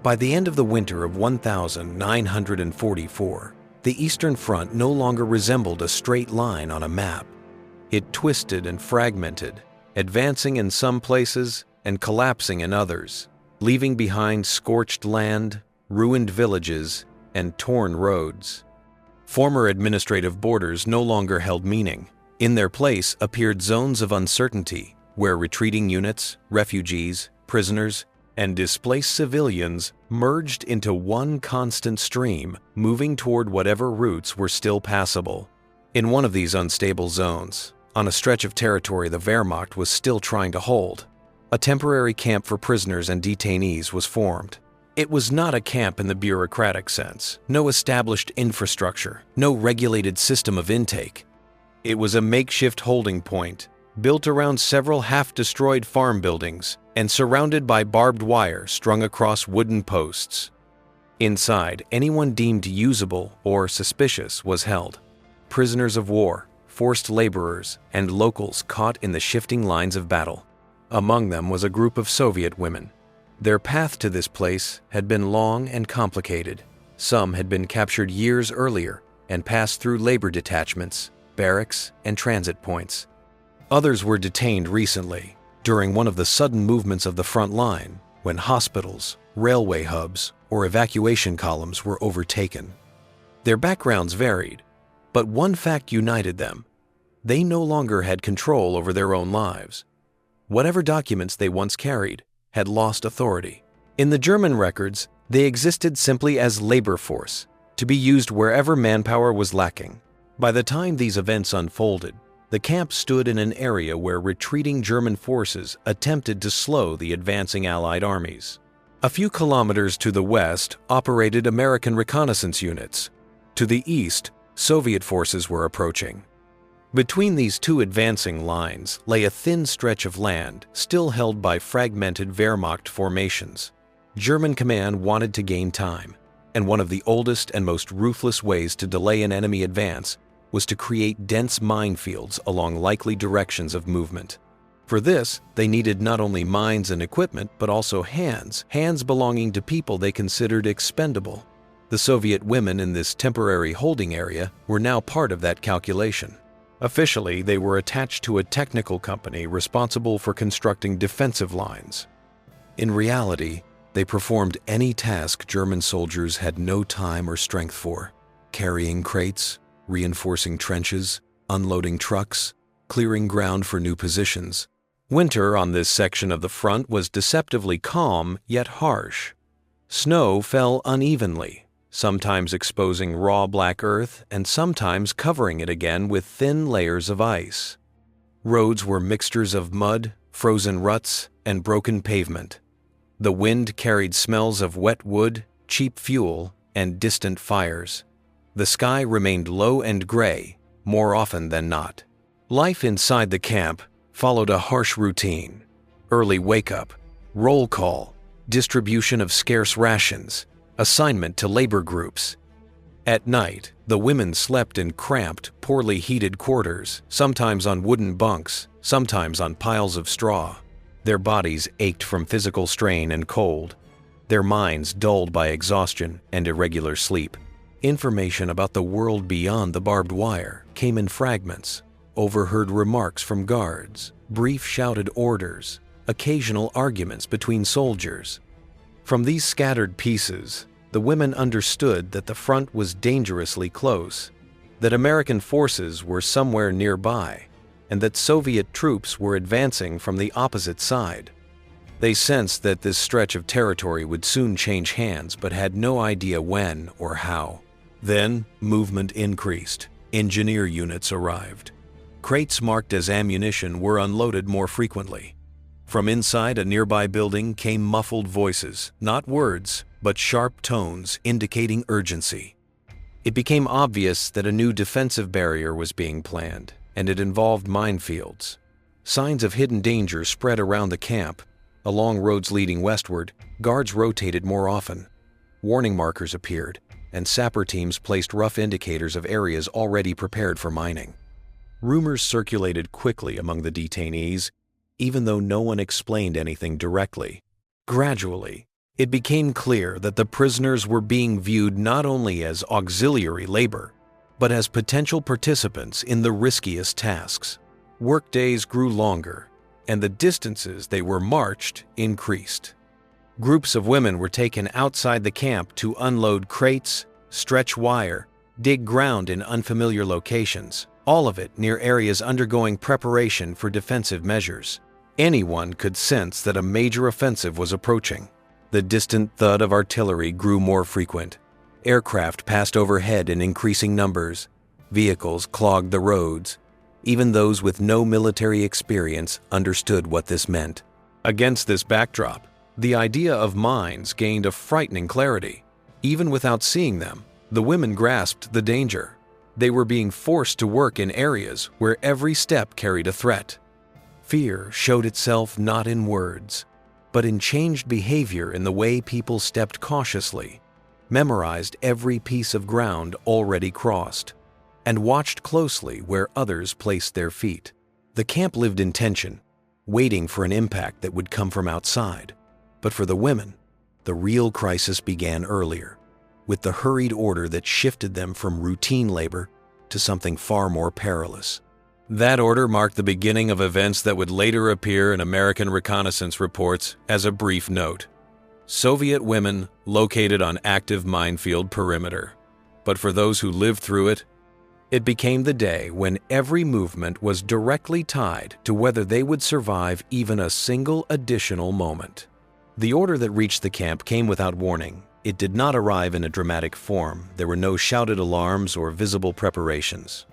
By the end of the winter of 1944, the Eastern Front no longer resembled a straight line on a map. It twisted and fragmented, advancing in some places and collapsing in others, leaving behind scorched land, ruined villages, and torn roads. Former administrative borders no longer held meaning. In their place appeared zones of uncertainty, where retreating units, refugees, prisoners, and displaced civilians merged into one constant stream, moving toward whatever routes were still passable. In one of these unstable zones, on a stretch of territory the Wehrmacht was still trying to hold, a temporary camp for prisoners and detainees was formed. It was not a camp in the bureaucratic sense, no established infrastructure, no regulated system of intake. It was a makeshift holding point, built around several half-destroyed farm buildings and surrounded by barbed wire strung across wooden posts. Inside, anyone deemed usable or suspicious was held. Prisoners of war, forced laborers, and locals caught in the shifting lines of battle. Among them was a group of Soviet women. Their path to this place had been long and complicated. Some had been captured years earlier and passed through labor detachments, barracks, and transit points. Others were detained recently, during one of the sudden movements of the front line, when hospitals, railway hubs, or evacuation columns were overtaken. Their backgrounds varied, but one fact united them. They no longer had control over their own lives. Whatever documents they once carried had lost authority. In the German records, they existed simply as labor force, to be used wherever manpower was lacking. By the time these events unfolded, the camp stood in an area where retreating German forces attempted to slow the advancing Allied armies. A few kilometers to the west operated American reconnaissance units. To the east, Soviet forces were approaching. Between these two advancing lines lay a thin stretch of land still held by fragmented Wehrmacht formations. German command wanted to gain time, and one of the oldest and most ruthless ways to delay an enemy advance was to create dense minefields along likely directions of movement. For this, they needed not only mines and equipment, but also hands belonging to people they considered expendable. The Soviet women in this temporary holding area were now part of that calculation. Officially, they were attached to a technical company responsible for constructing defensive lines. In reality, they performed any task German soldiers had no time or strength for: carrying crates, reinforcing trenches, unloading trucks, clearing ground for new positions. Winter on this section of the front was deceptively calm yet harsh. Snow fell unevenly, sometimes exposing raw black earth and sometimes covering it again with thin layers of ice. Roads were mixtures of mud, frozen ruts, and broken pavement. The wind carried smells of wet wood, cheap fuel, and distant fires. The sky remained low and gray, more often than not. Life inside the camp followed a harsh routine: early wake-up, roll call, distribution of scarce rations, assignment to labor groups. At night, the women slept in cramped, poorly heated quarters, sometimes on wooden bunks, sometimes on piles of straw. Their bodies ached from physical strain and cold, their minds dulled by exhaustion and irregular sleep. Information about the world beyond the barbed wire came in fragments: overheard remarks from guards, brief shouted orders, occasional arguments between soldiers. From these scattered pieces, the women understood that the front was dangerously close, that American forces were somewhere nearby, and that Soviet troops were advancing from the opposite side. They sensed that this stretch of territory would soon change hands, but had no idea when or how. Then, movement increased. Engineer units arrived. Crates marked as ammunition were unloaded more frequently. From inside a nearby building came muffled voices, not words, but sharp tones indicating urgency. It became obvious that a new defensive barrier was being planned, and it involved minefields. Signs of hidden danger spread around the camp. Along roads leading westward, guards rotated more often. Warning markers appeared, and sapper teams placed rough indicators of areas already prepared for mining. Rumors circulated quickly among the detainees, even though no one explained anything directly. Gradually, It became clear that the prisoners were being viewed not only as auxiliary labor, but as potential participants in the riskiest tasks. Workdays grew longer, and the distances they were marched increased. Groups of women were taken outside the camp to unload crates, stretch wire, dig ground in unfamiliar locations, all of it near areas undergoing preparation for defensive measures. Anyone could sense that a major offensive was approaching. The distant thud of artillery grew more frequent. Aircraft passed overhead in increasing numbers. Vehicles clogged the roads. Even those with no military experience understood what this meant. Against this backdrop, the idea of mines gained a frightening clarity. Even without seeing them, the women grasped the danger. They were being forced to work in areas where every step carried a threat. Fear showed itself not in words, but in changed behavior in the way people stepped cautiously, memorized every piece of ground already crossed, and watched closely where others placed their feet. The camp lived in tension, waiting for an impact that would come from outside. But for the women, the real crisis began earlier, with the hurried order that shifted them from routine labor to something far more perilous. That order marked the beginning of events that would later appear in American reconnaissance reports as a brief note. Soviet women located on active minefield perimeter. But for those who lived through it, it became the day when every movement was directly tied to whether they would survive even a single additional moment. The order that reached the camp came without warning. It did not arrive in a dramatic form. There were no shouted alarms or visible preparations.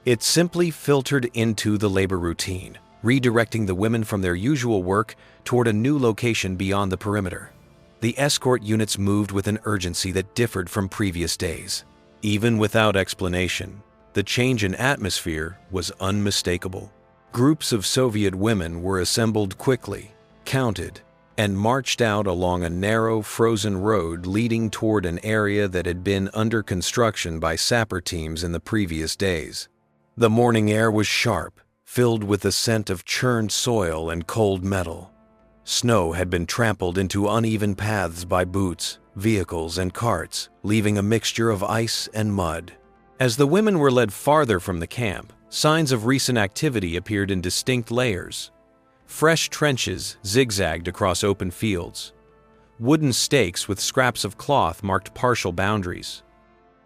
It simply filtered into the labor routine, redirecting the women from their usual work toward a new location beyond the perimeter. The escort units moved with an urgency that differed from previous days. Even without explanation, the change in atmosphere was unmistakable. Groups of Soviet women were assembled quickly, counted, and marched out along a narrow, frozen road leading toward an area that had been under construction by sapper teams in the previous days. The morning air was sharp, filled with the scent of churned soil and cold metal. Snow had been trampled into uneven paths by boots, vehicles, and carts, leaving a mixture of ice and mud. As the women were led farther from the camp, signs of recent activity appeared in distinct layers. Fresh trenches zigzagged across open fields. Wooden stakes with scraps of cloth marked partial boundaries.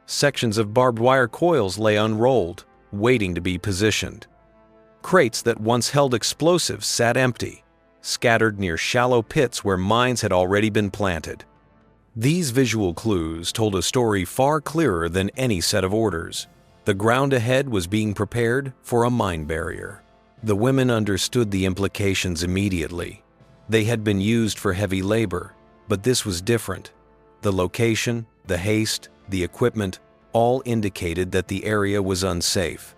Sections of barbed wire coils lay unrolled, waiting to be positioned. Crates that once held explosives sat empty, scattered near shallow pits where mines had already been planted. These visual clues told a story far clearer than any set of orders. The ground ahead was being prepared for a mine barrier. The women understood the implications immediately. They had been used for heavy labor, but this was different. The location, the haste, the equipment, all indicated that the area was unsafe.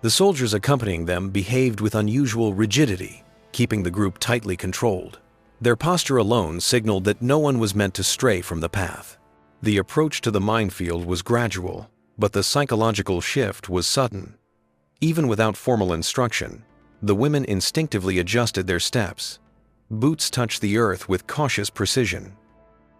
The soldiers accompanying them behaved with unusual rigidity, keeping the group tightly controlled. Their posture alone signaled that no one was meant to stray from the path. The approach to the minefield was gradual, but the psychological shift was sudden. Even without formal instruction, the women instinctively adjusted their steps. Boots touched the earth with cautious precision.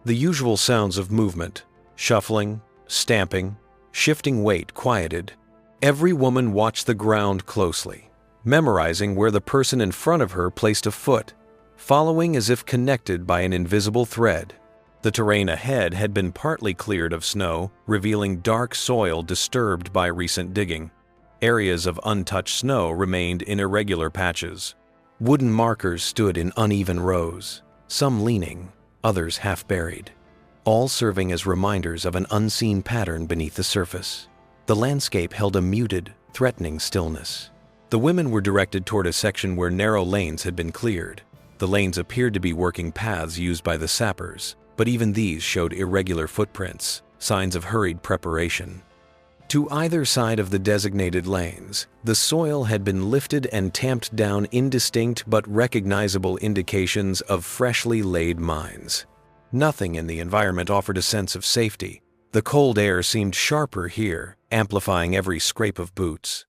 The usual sounds of movement, shuffling, stamping, shifting weight quieted. Every woman watched the ground closely, memorizing where the person in front of her placed a foot, following as if connected by an invisible thread. The terrain ahead had been partly cleared of snow, revealing dark soil disturbed by recent digging. Areas of untouched snow remained in irregular patches. Wooden markers stood in uneven rows, some leaning, others half buried, all serving as reminders of an unseen pattern beneath the surface. The landscape held a muted, threatening stillness. The women were directed toward a section where narrow lanes had been cleared. The lanes appeared to be working paths used by the sappers, but even these showed irregular footprints, signs of hurried preparation. To either side of the designated lanes, the soil had been lifted and tamped down indistinct but recognizable indications of freshly laid mines. Nothing in the environment offered a sense of safety. The cold air seemed sharper here, amplifying every scrape of boots.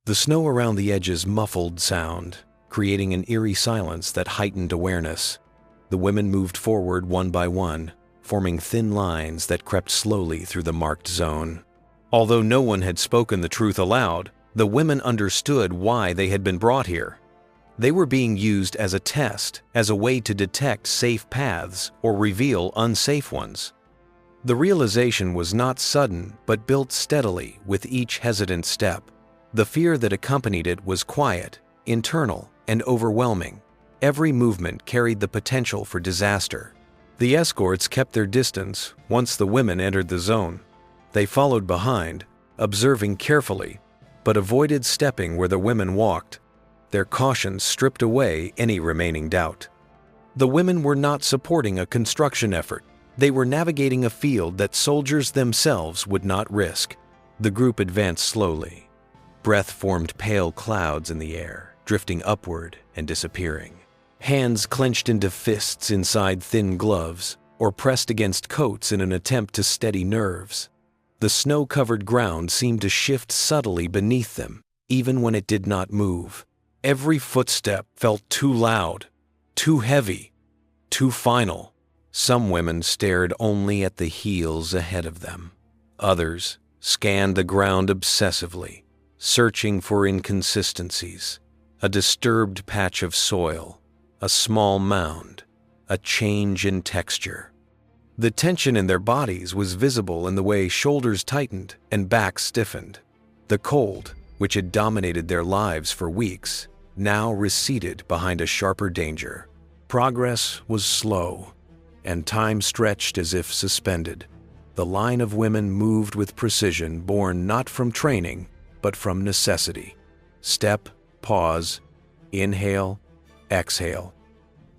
The snow around the edges muffled sound, creating an eerie silence that heightened awareness. The women moved forward one by one, forming thin lines that crept slowly through the marked zone. Although no one had spoken the truth aloud, the women understood why they had been brought here. They were being used as a test, as a way to detect safe paths or reveal unsafe ones. The realization was not sudden, but built steadily with each hesitant step. The fear that accompanied it was quiet, internal, and overwhelming. Every movement carried the potential for disaster. The escorts kept their distance once the women entered the zone. They followed behind, observing carefully, but avoided stepping where the women walked. Their caution stripped away any remaining doubt. The women were not supporting a construction effort. They were navigating a field that soldiers themselves would not risk. The group advanced slowly. Breath formed pale clouds in the air, drifting upward and disappearing. Hands clenched into fists inside thin gloves, or pressed against coats in an attempt to steady nerves. The snow-covered ground seemed to shift subtly beneath them, even when it did not move. Every footstep felt too loud, too heavy, too final. Some women stared only at the heels ahead of them. Others scanned the ground obsessively, searching for inconsistencies. A disturbed patch of soil, a small mound, a change in texture. The tension in their bodies was visible in the way shoulders tightened and backs stiffened. The cold, which had dominated their lives for weeks, now receded behind a sharper danger. Progress was slow, and time stretched as if suspended. The line of women moved with precision born not from training, but from necessity. Step, pause, inhale, exhale.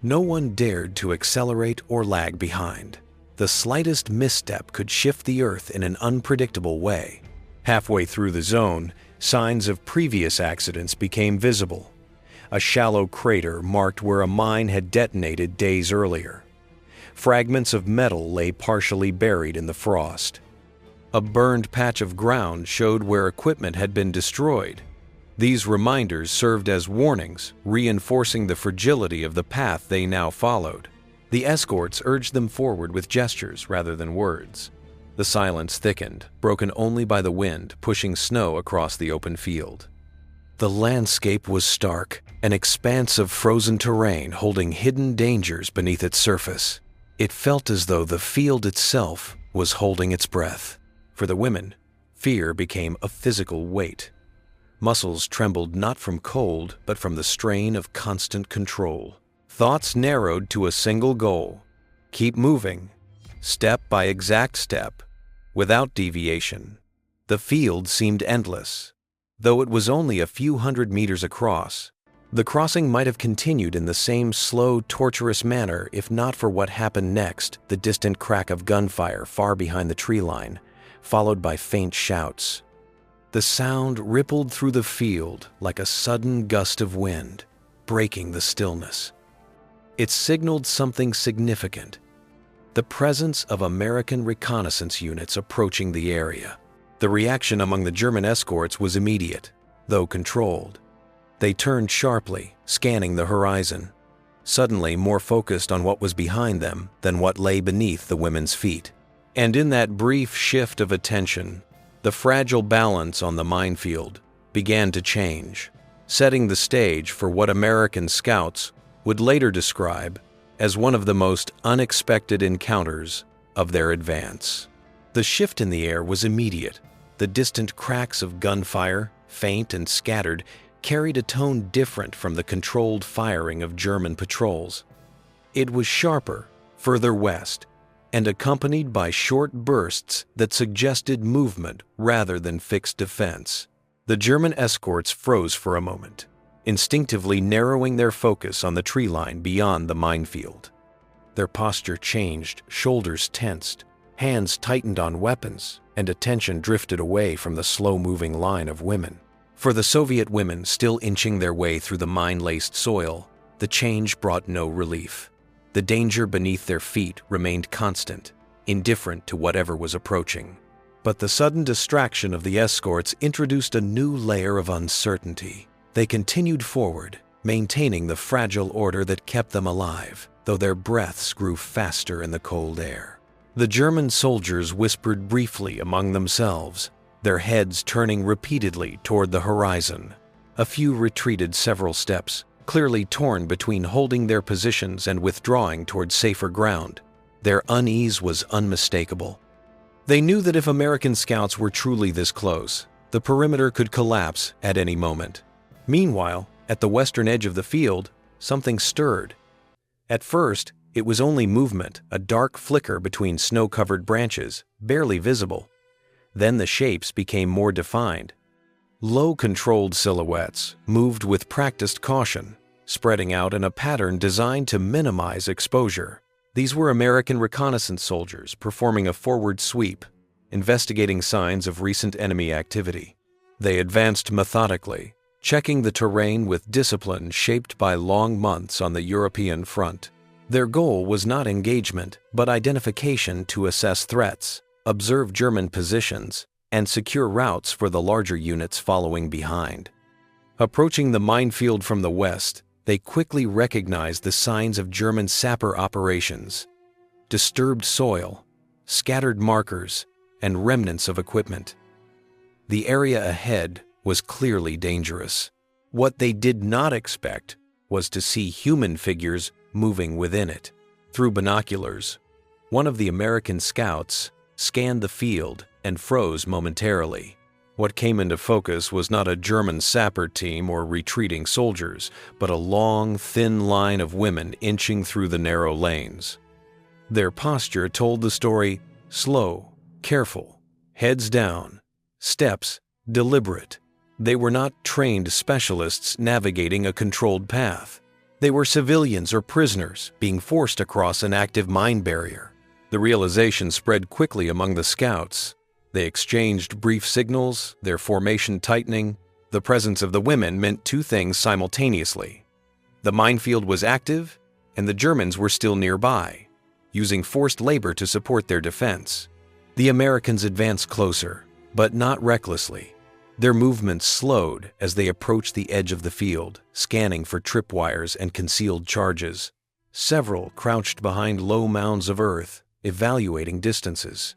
No one dared to accelerate or lag behind. The slightest misstep could shift the earth in an unpredictable way. Halfway through the zone, signs of previous accidents became visible. A shallow crater marked where a mine had detonated days earlier. Fragments of metal lay partially buried in the frost. A burned patch of ground showed where equipment had been destroyed. These reminders served as warnings, reinforcing the fragility of the path they now followed. The escorts urged them forward with gestures rather than words. The silence thickened, broken only by the wind pushing snow across the open field. The landscape was stark, an expanse of frozen terrain holding hidden dangers beneath its surface. It felt as though the field itself was holding its breath. For the women, fear became a physical weight. Muscles trembled not from cold, but from the strain of constant control. Thoughts narrowed to a single goal: keep moving, step by exact step, without deviation. The field seemed endless. Though it was only a few hundred meters across, the crossing might have continued in the same slow, torturous manner if not for what happened next: the distant crack of gunfire far behind the tree line, followed by faint shouts. The sound rippled through the field like a sudden gust of wind, breaking the stillness. It signaled something significant: the presence of American reconnaissance units approaching the area. The reaction among the German escorts was immediate, though controlled. They turned sharply, scanning the horizon, suddenly more focused on what was behind them than what lay beneath the women's feet. And in that brief shift of attention, the fragile balance on the minefield began to change, setting the stage for what American scouts would later describe as one of the most unexpected encounters of their advance. The shift in the air was immediate. The distant cracks of gunfire, faint and scattered, carried a tone different from the controlled firing of German patrols. It was sharper, further west, and accompanied by short bursts that suggested movement rather than fixed defense. The German escorts froze for a moment, instinctively narrowing their focus on the tree line beyond the minefield. Their posture changed, shoulders tensed, hands tightened on weapons, and attention drifted away from the slow-moving line of women. For the Soviet women still inching their way through the mine-laced soil, the change brought no relief. The danger beneath their feet remained constant, indifferent to whatever was approaching. But the sudden distraction of the escorts introduced a new layer of uncertainty. They continued forward, maintaining the fragile order that kept them alive. though their breaths grew faster in the cold air. The German soldiers whispered briefly among themselves, their heads turning repeatedly toward the horizon. A few retreated several steps, clearly torn between holding their positions and withdrawing toward safer ground. Their unease was unmistakable. They knew that if American scouts were truly this close, the perimeter could collapse at any moment. Meanwhile, at the western edge of the field, something stirred. At first, it was only movement, a dark flicker between snow-covered branches, barely visible. Then the shapes became more defined. Low-controlled silhouettes moved with practiced caution, spreading out in a pattern designed to minimize exposure. These were American reconnaissance soldiers performing a forward sweep, investigating signs of recent enemy activity. They advanced methodically, checking the terrain with discipline shaped by long months on the European front. Their goal was not engagement, but identification to assess threats, observe German positions, and secure routes for the larger units following behind. Approaching the minefield from the west, they quickly recognized the signs of German sapper operations: disturbed soil, scattered markers, and remnants of equipment. The area ahead was clearly dangerous. What they did not expect was to see human figures moving within it. Through binoculars, one of the American scouts scanned the field and froze momentarily. What came into focus was not a German sapper team or retreating soldiers, but a long, thin line of women inching through the narrow lanes. Their posture told the story: slow, careful, heads down, steps deliberate. They were not trained specialists navigating a controlled path. They were civilians or prisoners being forced across an active mine barrier. The realization spread quickly among the scouts. They exchanged brief signals, their formation tightening. The presence of the women meant two things simultaneously. The minefield was active, and the Germans were still nearby, using forced labor to support their defense. The Americans advanced closer, but not recklessly. Their movements slowed as they approached the edge of the field, scanning for tripwires and concealed charges. Several crouched behind low mounds of earth, evaluating distances.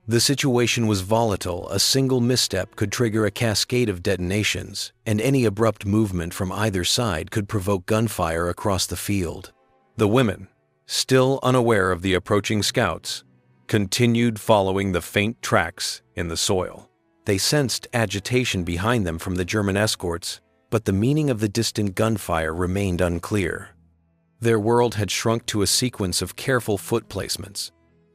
The situation was volatile. A single misstep could trigger a cascade of detonations, and any abrupt movement from either side could provoke gunfire across the field. The women, still unaware of the approaching scouts, continued following the faint tracks in the soil. They sensed agitation behind them from the German escorts, but the meaning of the distant gunfire remained unclear. Their world had shrunk to a sequence of careful foot placements.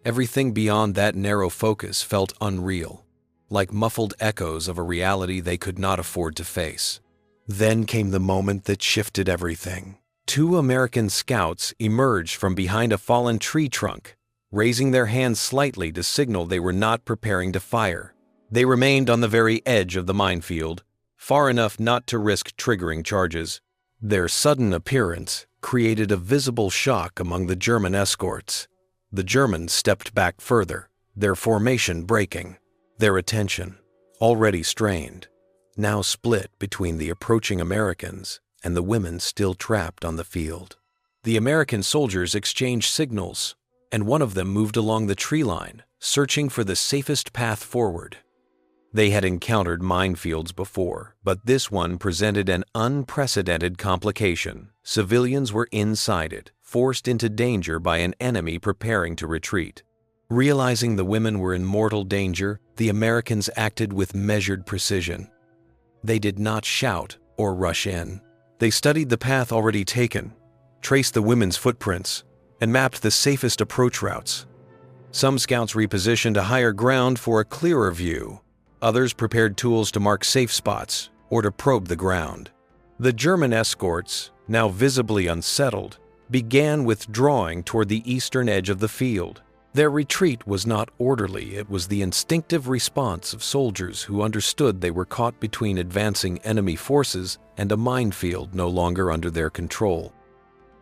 Everything beyond that narrow focus felt unreal, like muffled echoes of a reality they could not afford to face. Then came the moment that shifted everything. Two American scouts emerged from behind a fallen tree trunk, raising their hands slightly to signal they were not preparing to fire. They remained on the very edge of the minefield, far enough not to risk triggering charges. Their sudden appearance created a visible shock among the German escorts. The Germans stepped back further, their formation breaking. Their attention, already strained, now split between the approaching Americans and the women still trapped on the field. The American soldiers exchanged signals, and one of them moved along the tree line, searching for the safest path forward. They had encountered minefields before, but this one presented an unprecedented complication. Civilians were inside it, forced into danger by an enemy preparing to retreat. Realizing the women were in mortal danger, the Americans acted with measured precision. They did not shout or rush in. They studied the path already taken, traced the women's footprints, and mapped the safest approach routes. Some scouts repositioned to higher ground for a clearer view. Others prepared tools to mark safe spots or to probe the ground. The German escorts, now visibly unsettled, began withdrawing toward the eastern edge of the field. Their retreat was not orderly. It was the instinctive response of soldiers who understood they were caught between advancing enemy forces and a minefield no longer under their control.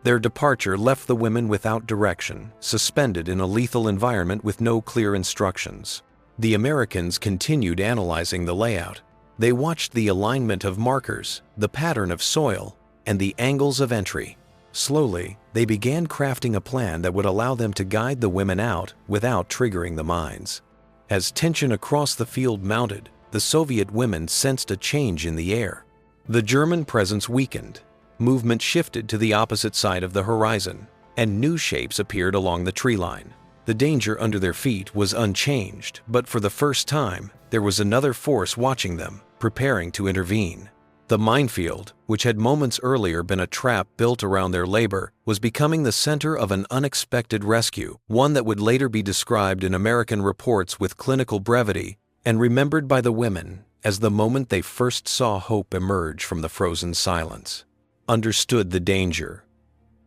Their departure left the women without direction, suspended in a lethal environment with no clear instructions. The Americans continued analyzing the layout. They watched the alignment of markers, the pattern of soil, and the angles of entry. Slowly, they began crafting a plan that would allow them to guide the women out without triggering the mines. As tension across the field mounted, the Soviet women sensed a change in the air. The German presence weakened. Movement shifted to the opposite side of the horizon, and new shapes appeared along the tree line. The danger under their feet was unchanged, but for the first time, there was another force watching them, preparing to intervene. The minefield, which had moments earlier been a trap built around their labor, was becoming the center of an unexpected rescue, one that would later be described in American reports with clinical brevity and remembered by the women as the moment they first saw hope emerge from the frozen silence. Understood the danger.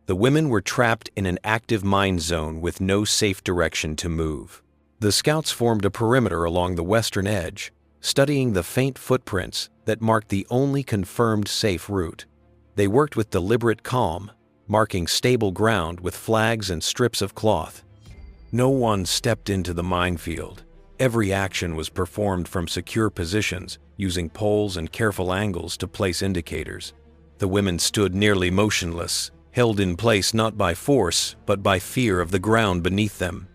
The women were trapped in an active mine zone with no safe direction to move. The scouts formed a perimeter along the western edge, studying the faint footprints that marked the only confirmed safe route. They worked with deliberate calm, marking stable ground with flags and strips of cloth. No one stepped into the minefield. Every action was performed from secure positions, using poles and careful angles to place indicators. The women stood nearly motionless, held in place not by force, but by fear of the ground beneath them.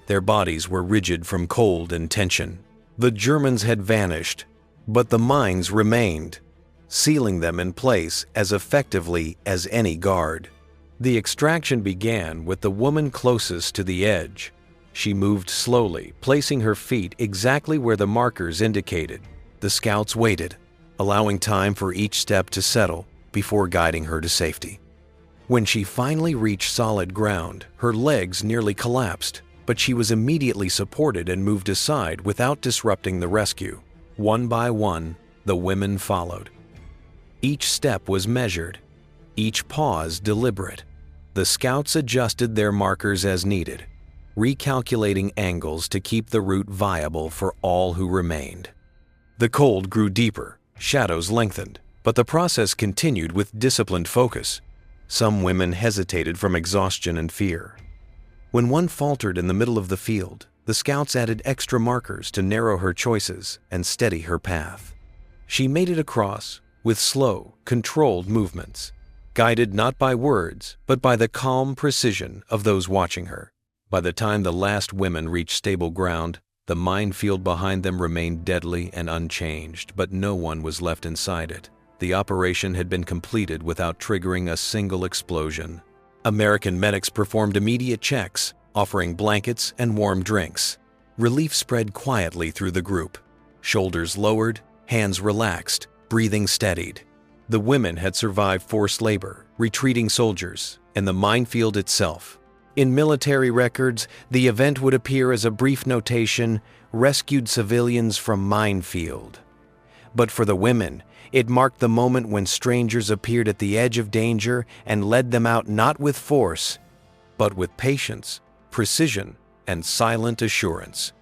Their bodies were rigid from cold and tension. The Germans had vanished, but the mines remained, sealing them in place as effectively as any guard. The extraction began with the woman closest to the edge. She moved slowly, placing her feet exactly where the markers indicated. The scouts waited, allowing time for each step to settle before guiding her to safety. When she finally reached solid ground, her legs nearly collapsed, but she was immediately supported and moved aside without disrupting the rescue. One by one, the women followed. Each step was measured, each pause deliberate. The scouts adjusted their markers as needed, recalculating angles to keep the route viable for all who remained. The cold grew deeper, shadows lengthened, but the process continued with disciplined focus. Some women hesitated from exhaustion and fear. When one faltered in the middle of the field, the scouts added extra markers to narrow her choices and steady her path. She made it across with slow, controlled movements, guided not by words, but by the calm precision of those watching her. By the time the last women reached stable ground, the minefield behind them remained deadly and unchanged, but no one was left inside it. The operation had been completed without triggering a single explosion. American medics performed immediate checks, offering blankets and warm drinks. Relief spread quietly through the group. Shoulders lowered, hands relaxed, breathing steadied. The women had survived forced labor, retreating soldiers, and the minefield itself. In military records, the event would appear as a brief notation, "Rescued civilians from minefield." But for the women, it marked the moment when strangers appeared at the edge of danger and led them out not with force, but with patience, precision, and silent assurance.